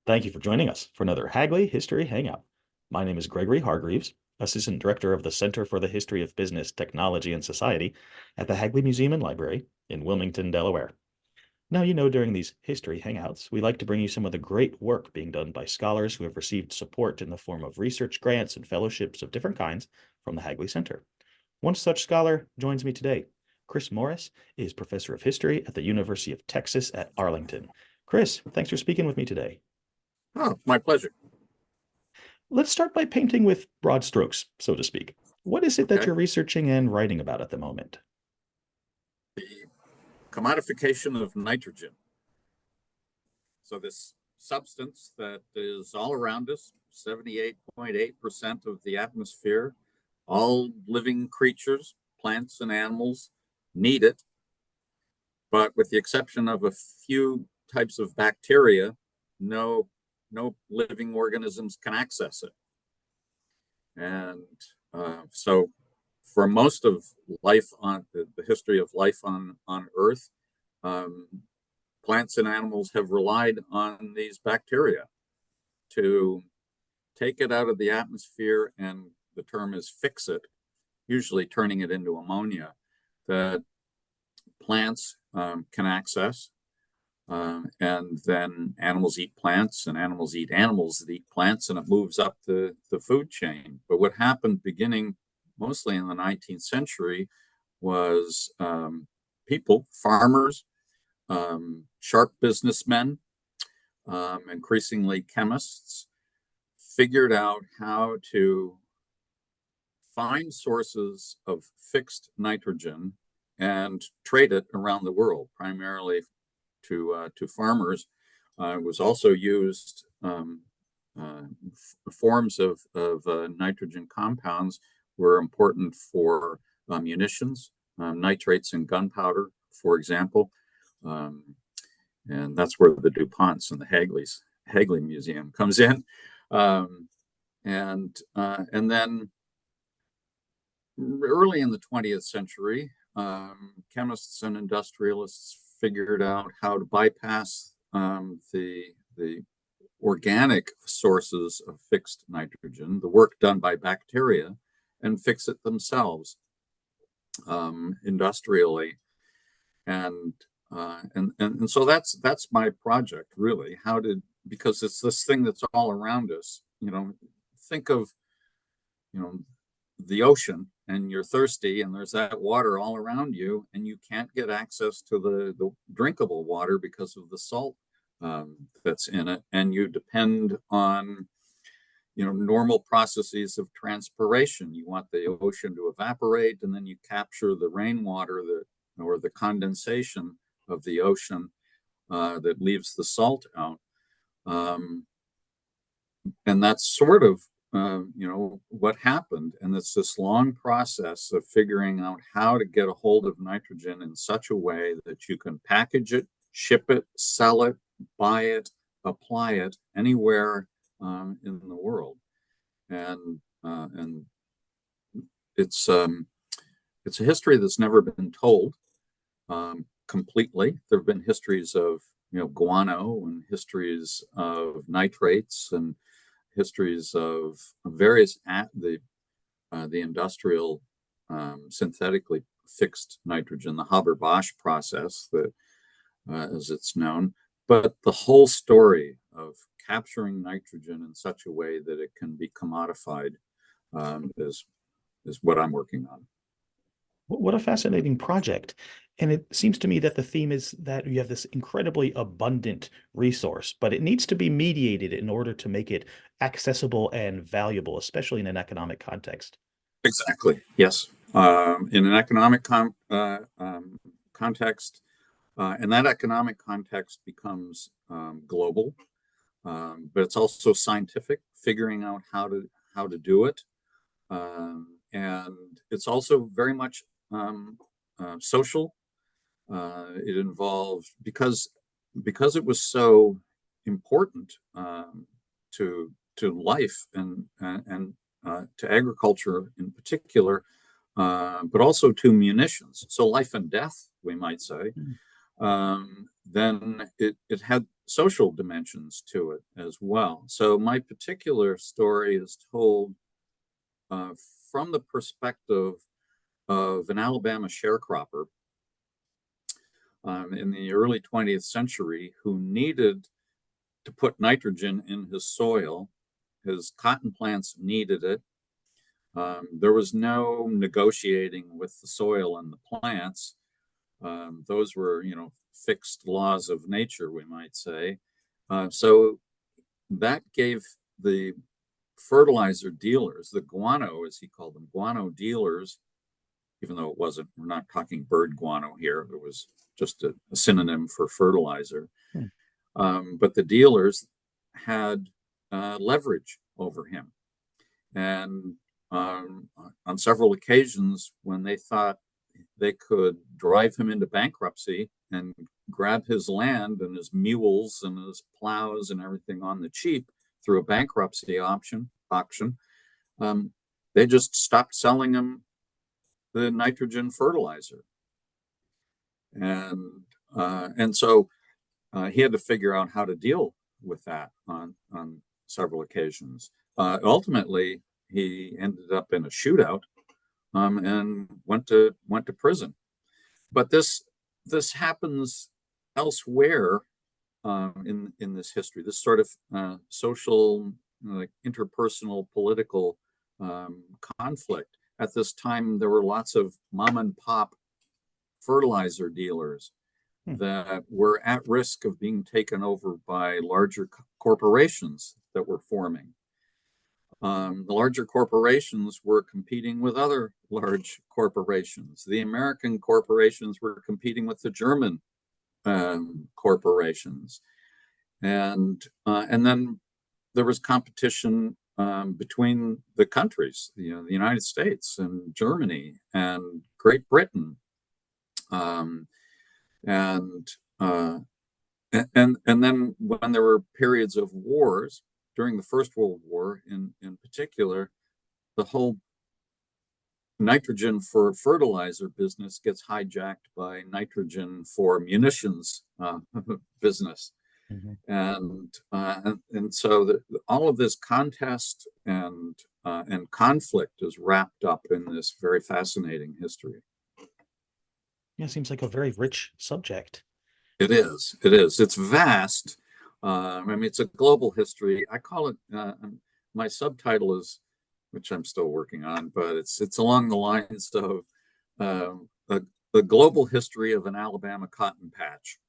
Thank you for joining us for another Hagley History Hangout. My name is Gregory Hargreaves, Assistant Director of the Center for the History of Business, Technology, and Society at the Hagley Museum and Library in Wilmington, Delaware. Now, during these history hangouts, we like to bring you some of the great work being done by scholars who have received support in the form of research grants and fellowships of different kinds from the Hagley Center. One such scholar joins me today. Chris Morris is Professor of History at the University of Texas at Arlington. Chris, thanks for speaking with me today. Oh, my pleasure. Let's start by painting with broad strokes, so to speak. What is it that Okay. you're researching and writing about at the moment? The commodification of nitrogen. So this substance that is all around us, 78.8% of the atmosphere, all living creatures, plants and animals need it. But with the exception of a few types of bacteria, no living organisms can access it. And so for most of life on the history of life on Earth, plants and animals have relied on these bacteria to take it out of the atmosphere, and the term is fix it, usually turning it into ammonia that plants can access. And then animals eat plants, and animals eat animals that eat plants, and it moves up the food chain. But what happened beginning mostly in the 19th century was people, farmers, sharp businessmen, increasingly chemists, figured out how to find sources of fixed nitrogen and trade it around the world, primarily to farmers. It was also used, forms of nitrogen compounds were important for munitions, nitrates and gunpowder, for example. And that's where the DuPonts and the Hagley Museum comes in. And then early in the 20th century, chemists and industrialists figured out how to bypass the organic sources of fixed nitrogen, the work done by bacteria, and fix it themselves industrially. And so that's my project, really. Because it's this thing that's all around us. Think of the ocean, and you're thirsty, and there's that water all around you, and you can't get access to the drinkable water because of the salt that's in it, and you depend on normal processes of transpiration. You want the ocean to evaporate, and then you capture the rainwater or the condensation of the ocean that leaves the salt out. And that's sort of what happened. And it's this long process of figuring out how to get a hold of nitrogen in such a way that you can package it, ship it, sell it, buy it, apply it anywhere in the world. And it's a history that's never been told completely. There have been histories of guano, and histories of nitrates, and histories of various the industrial synthetically fixed nitrogen, the Haber-Bosch process, that as it's known. But the whole story of capturing nitrogen in such a way that it can be commodified is what I'm working on. What a fascinating project. And it seems to me that the theme is that you have this incredibly abundant resource, but it needs to be mediated in order to make it accessible and valuable, especially in an economic context. Exactly. Yes. In an economic context, and that economic context becomes global, but it's also scientific, figuring out how to do it, and it's also very much social. It involved, because it was so important to life and to agriculture in particular, but also to munitions. So life and death, we might say. Then it had social dimensions to it as well. So my particular story is told uh, from the perspective of an Alabama sharecropper in the early 20th century who needed to put nitrogen in his soil. His cotton plants needed it. There was no negotiating with the soil and the plants. Those were, fixed laws of nature, we might say. So that gave the fertilizer dealers, the guano, as he called them, guano dealers, even though it wasn't, we're not talking bird guano here, it was just a synonym for fertilizer. Hmm. But the dealers had leverage over him. And on several occasions, when they thought they could drive him into bankruptcy and grab his land and his mules and his plows and everything on the cheap through a bankruptcy auction, they just stopped selling him the nitrogen fertilizer. And so he had to figure out how to deal with that on several occasions. Ultimately, he ended up in a shootout and went to prison. But this happens elsewhere in this history. This sort of social, like interpersonal, political conflict. At this time, there were lots of mom and pop fertilizer dealers that were at risk of being taken over by larger corporations that were forming. The larger corporations were competing with other large corporations. The American corporations were competing with the German corporations, and then there was competition between the countries, the United States and Germany and Great Britain, and then when there were periods of wars during the First World War, in particular, the whole nitrogen for fertilizer business gets hijacked by nitrogen for munitions business. Mm-hmm. And so all of this contest and conflict is wrapped up in this very fascinating history. Yeah, seems like a very rich subject. It is. It is. It's vast. I mean, it's a global history. I call it. My subtitle is, which I'm still working on, but it's along the lines of the global history of an Alabama cotton patch.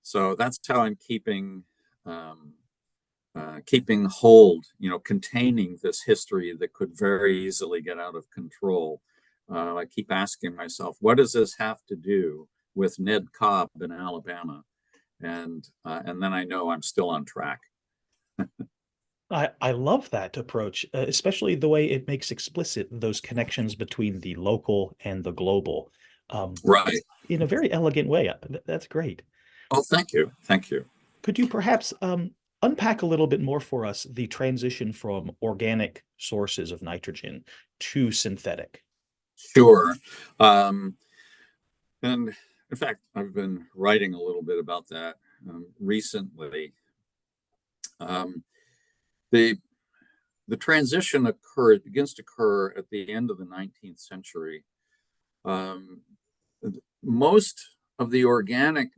So that's how I'm keeping hold, containing this history that could very easily get out of control. I keep asking myself, what does this have to do with Ned Cobb in Alabama? And then I know I'm still on track. I love that approach, especially the way it makes explicit those connections between the local and the global, Right. in a very elegant way. That's great. Oh, thank you. Thank you. Could you perhaps unpack a little bit more for us the transition from organic sources of nitrogen to synthetic? Sure. And in fact, I've been writing a little bit about that recently. The transition begins to occur at the end of the 19th century. Most of the organically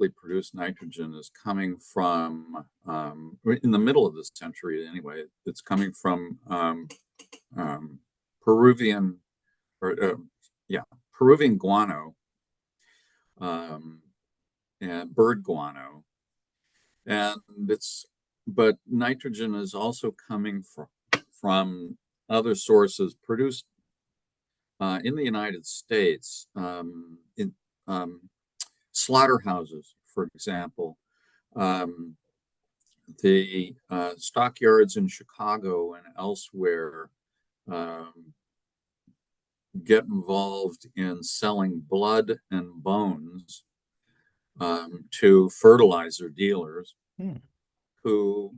produced nitrogen is coming from, in the middle of this century anyway, it's coming from Peruvian, Peruvian guano and bird guano. But nitrogen is also coming from other sources produced in the United States, in slaughterhouses, for example. The stockyards in Chicago and elsewhere get involved in selling blood and bones to fertilizer dealers who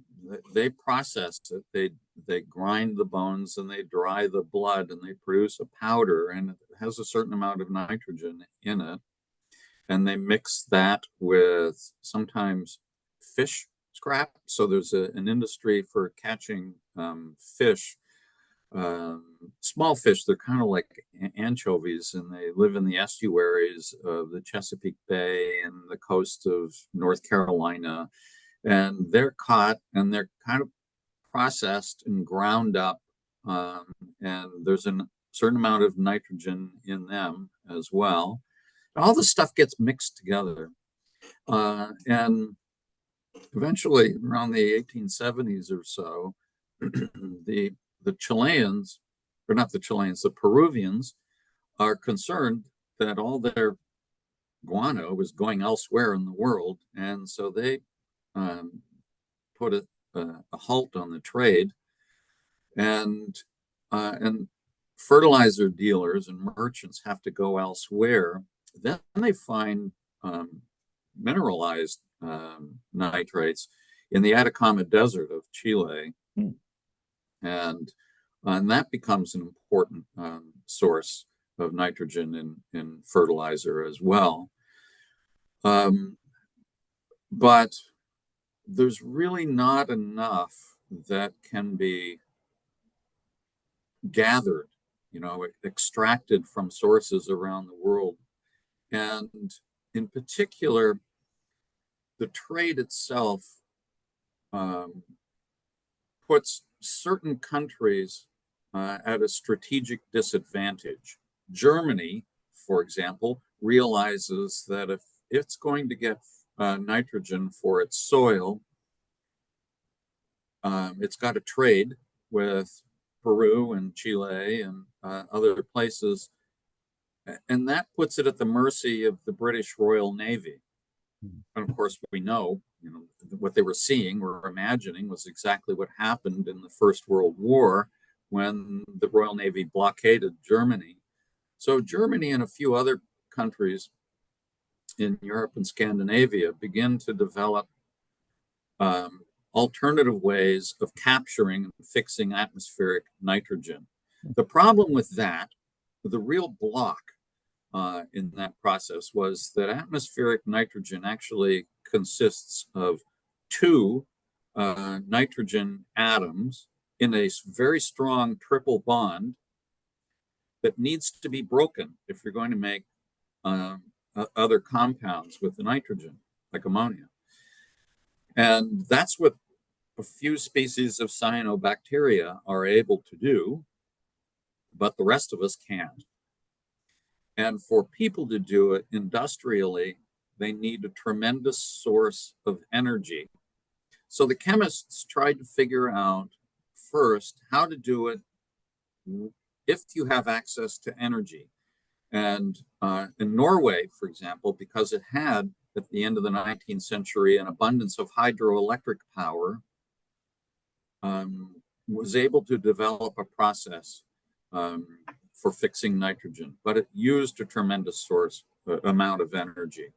they process it. They grind the bones and they dry the blood and they produce a powder, and it has a certain amount of nitrogen in it. and they mix that with sometimes fish scrap. So there's an industry for catching fish, small fish. They're kind of like anchovies, and they live in the estuaries of the Chesapeake Bay and the coast of North Carolina. And they're caught and they're kind of processed and ground up. And there's a certain amount of nitrogen in them as well. All this stuff gets mixed together. And eventually, around the 1870s or so, the Chileans, or not the Chileans, the Peruvians are concerned that all their guano was going elsewhere in the world. And so they put a halt on the trade, and fertilizer dealers and merchants have to go elsewhere. Then they find mineralized nitrates in the Atacama Desert of Chile, and that becomes an important source of nitrogen in fertilizer as well. But there's really not enough that can be gathered, extracted from sources around the world. And in particular, the trade itself puts certain countries at a strategic disadvantage. Germany, for example, realizes that if it's going to get nitrogen for its soil, it's got to trade with Peru and Chile and other places. And that puts it at the mercy of the British Royal Navy. And of course, we know, what they were seeing or imagining was exactly what happened in the First World War when the Royal Navy blockaded Germany. So Germany and a few other countries in Europe and Scandinavia begin to develop alternative ways of capturing and fixing atmospheric nitrogen. The problem with that, the real block in that process, was that atmospheric nitrogen actually consists of two nitrogen atoms in a very strong triple bond that needs to be broken if you're going to make other compounds with the nitrogen, like ammonia. And that's what a few species of cyanobacteria are able to do, but the rest of us can't. And for people to do it industrially, they need a tremendous source of energy. So the chemists tried to figure out first how to do it if you have access to energy. And in Norway, for example, because it had, at the end of the 19th century, an abundance of hydroelectric power, was able to develop a process for fixing nitrogen, but it used a tremendous amount of energy.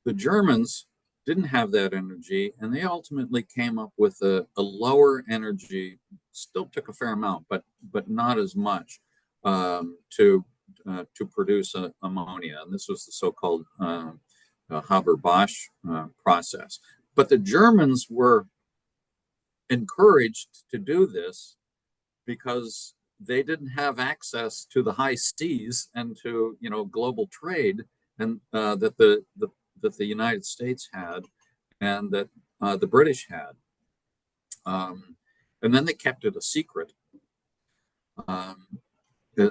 The Germans didn't have that energy, and they ultimately came up with a lower energy, still took a fair amount, but not as much, to produce ammonia. And this was the so-called Haber-Bosch process. But the Germans were encouraged to do this because they didn't have access to the high seas and to global trade, and that the United States had, and that the British had. And then they kept it a secret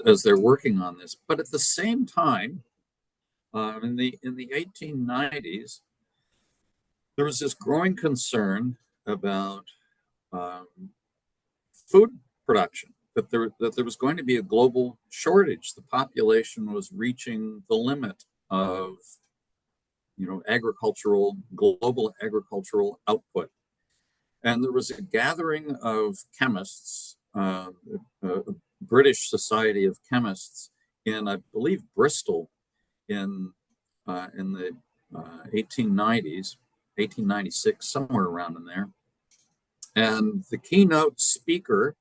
as they're working on this. But at the same time, in the 1890s, there was this growing concern about food production, that there was going to be a global shortage. The population was reaching the limit of global agricultural output. And there was a gathering of chemists, a British Society of Chemists in, I believe, Bristol in the 1890s, 1896, somewhere around in there. And the keynote speaker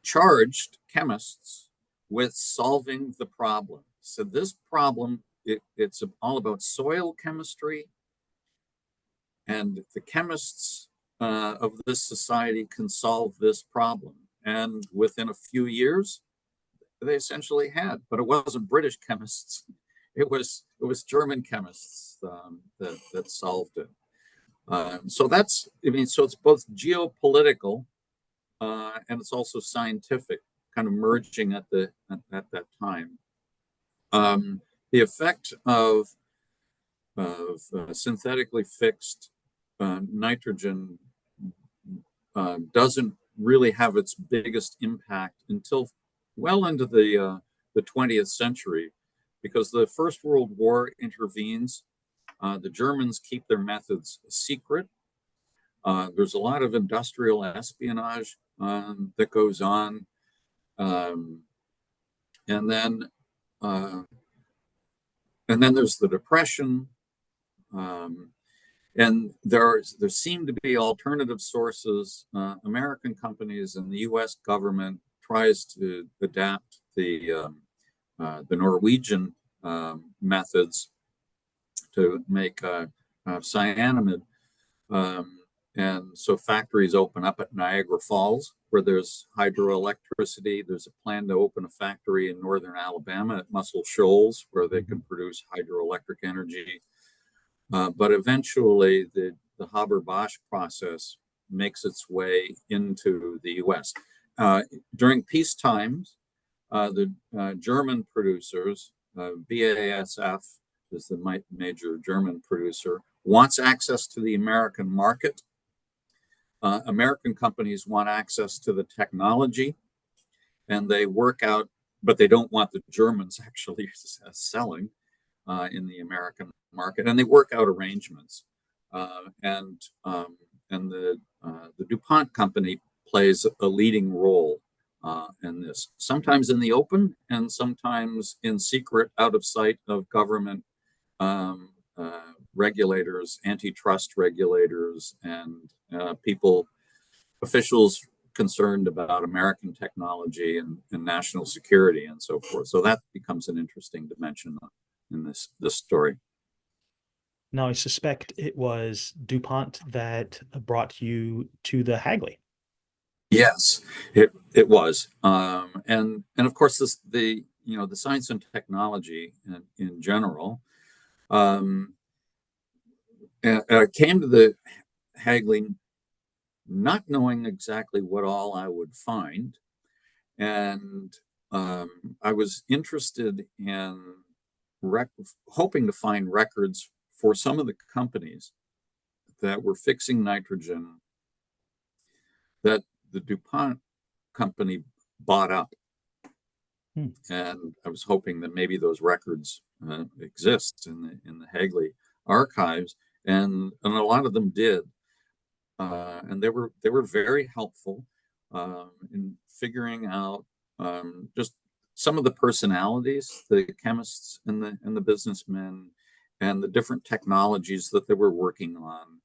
charged chemists with solving the problem. So this problem, it's all about soil chemistry, and the chemists of this society can solve this problem. And within a few years, they essentially had, but it wasn't British chemists. It was German chemists that solved it. So that's, I mean, so it's both geopolitical and it's also scientific, kind of merging at that time. The effect of synthetically fixed nitrogen doesn't really have its biggest impact until well into the 20th century, because the First World War intervenes. The Germans keep their methods secret. There's a lot of industrial espionage that goes on, and then there's the Depression, and there seem to be alternative sources. American companies and the U.S. government tries to adapt the Norwegian methods to make cyanamide. And so factories open up at Niagara Falls, where there's hydroelectricity. There's a plan to open a factory in northern Alabama at Muscle Shoals, where they can produce hydroelectric energy. But eventually, the Haber-Bosch process makes its way into the U.S. During peace times, the German producers, BASF is the major German producer, wants access to the American market. American companies want access to the technology, and they work out, but they don't want the Germans actually selling in the American market, and they work out arrangements. And the DuPont Company plays a leading role in this, sometimes in the open and sometimes in secret, out of sight of government regulators, antitrust regulators, and officials concerned about American technology and national security and so forth. So that becomes an interesting dimension in this story. Now, I suspect it was DuPont that brought you to the Hagley. Yes, it was, and of course the science and technology in general. I came to the Hagley not knowing exactly what all I would find, and I was interested in hoping to find records for some of the companies that were fixing nitrogen that the DuPont Company bought up. And I was hoping that maybe those records exist in the Hagley archives, and a lot of them did, and they were very helpful in figuring out just some of the personalities, the chemists and the businessmen, and the different technologies that they were working on.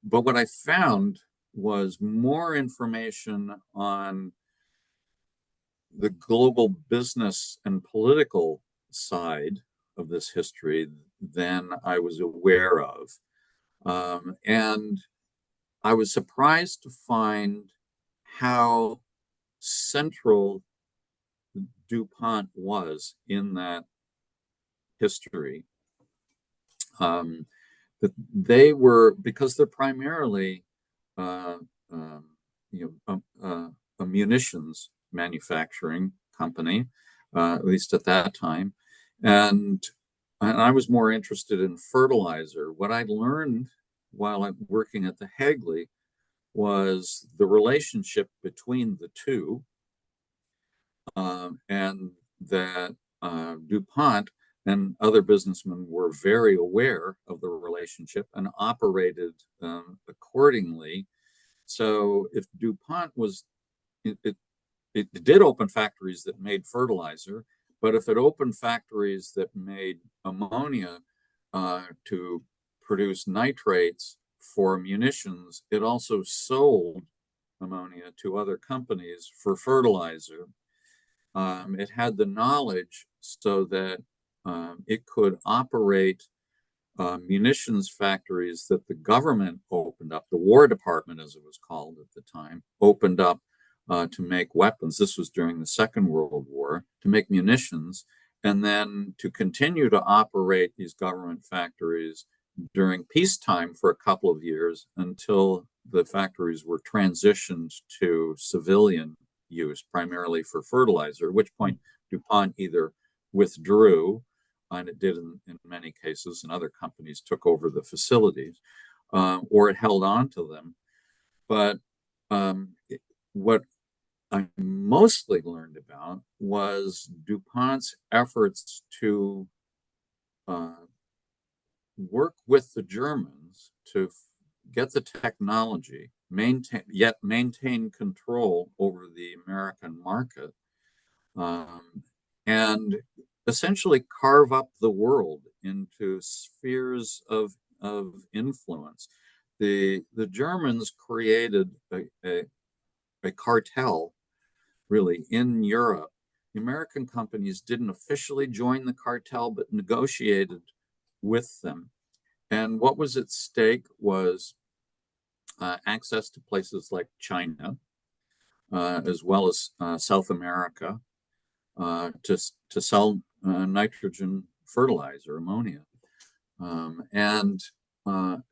But what I found was more information on the global business and political side of this history than I was aware of. And I was surprised to find how central DuPont was in that history. That they were, because they're primarily a munitions manufacturing company, at least at that time, and I was more interested in fertilizer. What I learned while I'm working at the Hagley was the relationship between the two, and that DuPont and other businessmen were very aware of the relationship and operated accordingly. So if DuPont was, it did open factories that made fertilizer, but if it opened factories that made ammonia to produce nitrates for munitions, it also sold ammonia to other companies for fertilizer. It had the knowledge so that it could operate munitions factories that the government opened up, the War Department, as it was called at the time, opened up to make weapons. This was during the Second World War, to make munitions, and then to continue to operate these government factories during peacetime for a couple of years until the factories were transitioned to civilian use, primarily for fertilizer, at which point DuPont either withdrew, and it did in many cases, and other companies took over the facilities, or it held on to them. But what I mostly learned about was DuPont's efforts to work with the Germans to get the technology, maintain control over the American market, and essentially carve up the world into spheres of influence. The Germans created a cartel, really, in Europe. The American companies didn't officially join the cartel, but negotiated with them. And what was at stake was access to places like China, as well as South America, to sell nitrogen fertilizer, ammonia. And a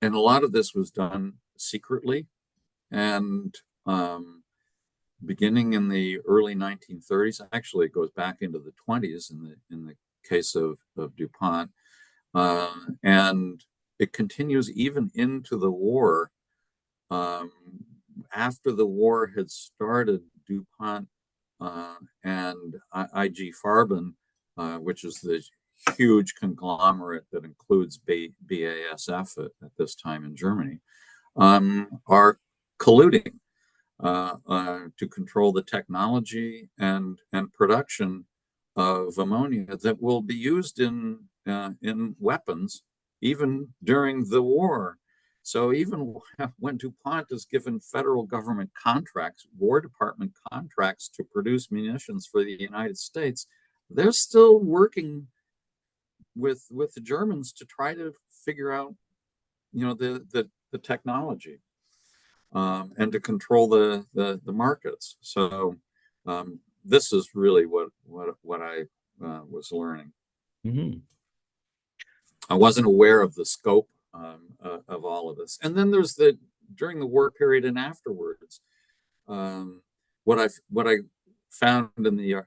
lot of this was done secretly. And beginning in the early 1930s, actually it goes back into the 20s in the case of DuPont. And it continues even into the war. After the war had started, DuPont and IG Farben, which is the huge conglomerate that includes BASF at this time in Germany, are colluding to control the technology and production of ammonia that will be used in weapons even during the war. So even when DuPont is given federal government contracts, War Department contracts to produce munitions for the United States, they're still working with the Germans to try to figure out, the technology, and to control the markets. So this is really what I was learning. Mm-hmm. I wasn't aware of the scope of all of this. And then there's during the war period and afterwards, what I found in the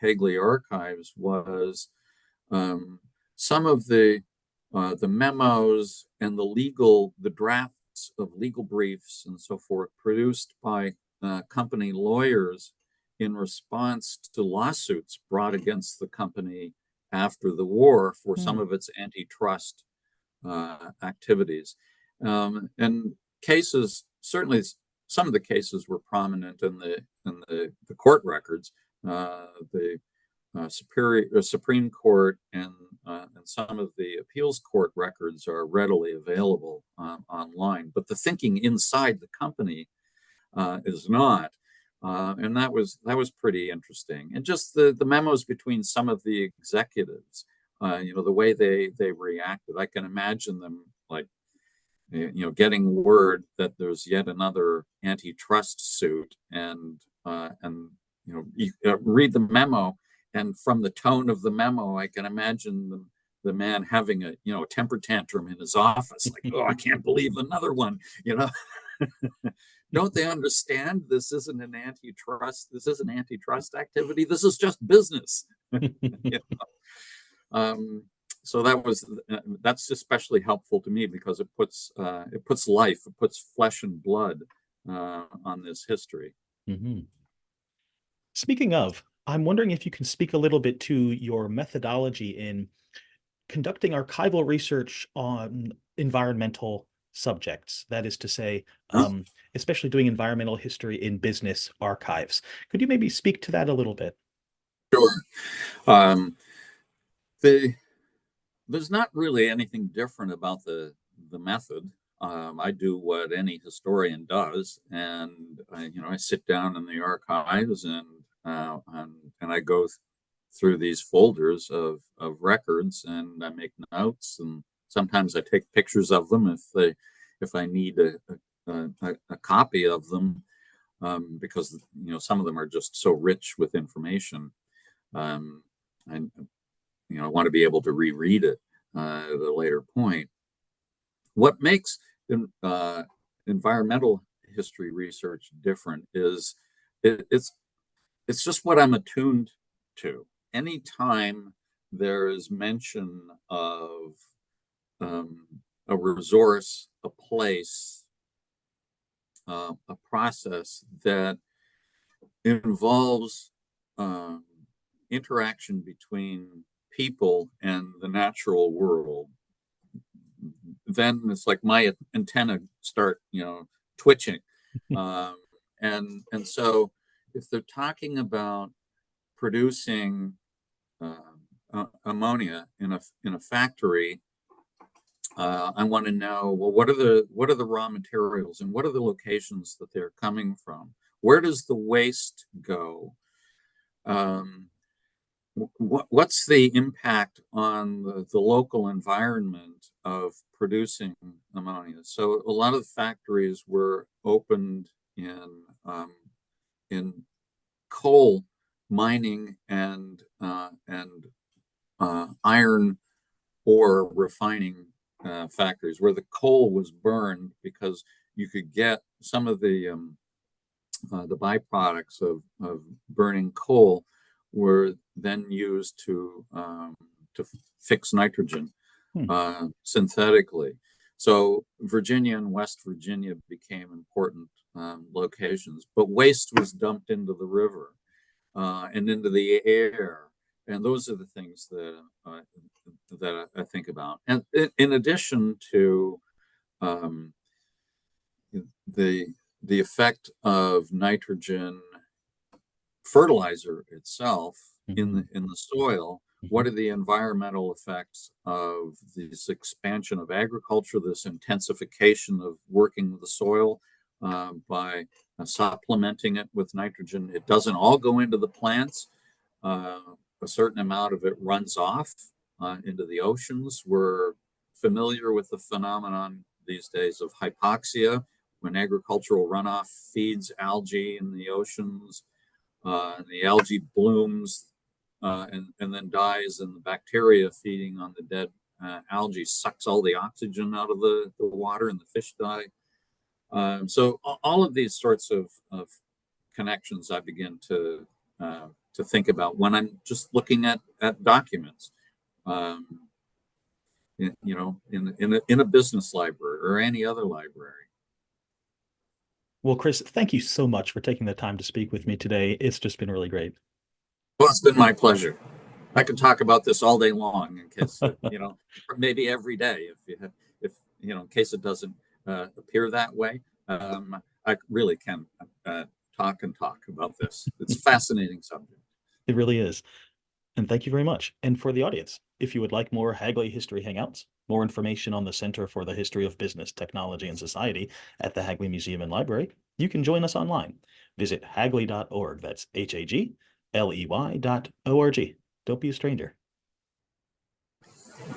Hagley archives was some of the memos and the drafts of legal briefs and so forth produced by company lawyers in response to lawsuits brought against the company after the war for some of its antitrust activities. And cases, certainly some of the cases were prominent in the court records. The Supreme Court and some of the appeals court records are readily available online, but the thinking inside the company is not. And that was pretty interesting. And just the memos between some of the executives, the way they reacted. I can imagine them like, getting word that there's yet another antitrust suit, and you read the memo, and from the tone of the memo, I can imagine the man having a temper tantrum in his office, like, oh, I can't believe another one, Don't they understand this isn't an antitrust? This isn't antitrust activity. This is just business. So that's especially helpful to me because it puts life, it puts flesh and blood on this history. Mm-hmm. Speaking of, I'm wondering if you can speak a little bit to your methodology in conducting archival research on environmental subjects. That is to say, especially doing environmental history in business archives. Could you maybe speak to that a little bit? Sure. There's not really anything different about the method. I do what any historian does, and I sit down in the archives and I go through these folders of records, and I make notes, and sometimes I take pictures of them if I need a copy of them, because some of them are just so rich with information. And I want to be able to reread it at a later point. What makes environmental history research different is it's just what I'm attuned to. Anytime there is mention of a resource, a place, a process that involves interaction between people and the natural world, then it's like my antenna start, twitching. And so if they're talking about producing ammonia in a factory, I want to know, well, what are the raw materials, and what are the locations that they're coming from? Where does the waste go? What's the impact on the local environment of producing ammonia? So a lot of factories were opened in coal mining and iron ore refining factories, where the coal was burned because you could get some of the byproducts of burning coal were then used to fix nitrogen synthetically. So Virginia and West Virginia became important locations, but waste was dumped into the river and into the air, and those are the things that I think about. And in addition to the effect of nitrogen fertilizer itself in the soil, what are the environmental effects of this expansion of agriculture, this intensification of working the soil by supplementing it with nitrogen? It doesn't all go into the plants. A certain amount of it runs off into the oceans. We're familiar with the phenomenon these days of hypoxia, when agricultural runoff feeds algae in the oceans. The algae blooms and then dies, and the bacteria feeding on the dead algae sucks all the oxygen out of the water, and the fish die. So all of these sorts of connections I begin to think about when I'm just looking at documents, in a business library or any other library. Well, Chris, thank you so much for taking the time to speak with me today. It's just been really great. Well, it's been my pleasure. I could talk about this all day long, in case maybe every day, if in case it doesn't appear that way. I really can talk about this. It's a fascinating subject. It really is. And thank you very much. And for the audience, if you would like more Hagley History Hangouts, more information on the Center for the History of Business, Technology, and Society at the Hagley Museum and Library, you can join us online. Visit hagley.org. That's HAGLEY.org. Don't be a stranger.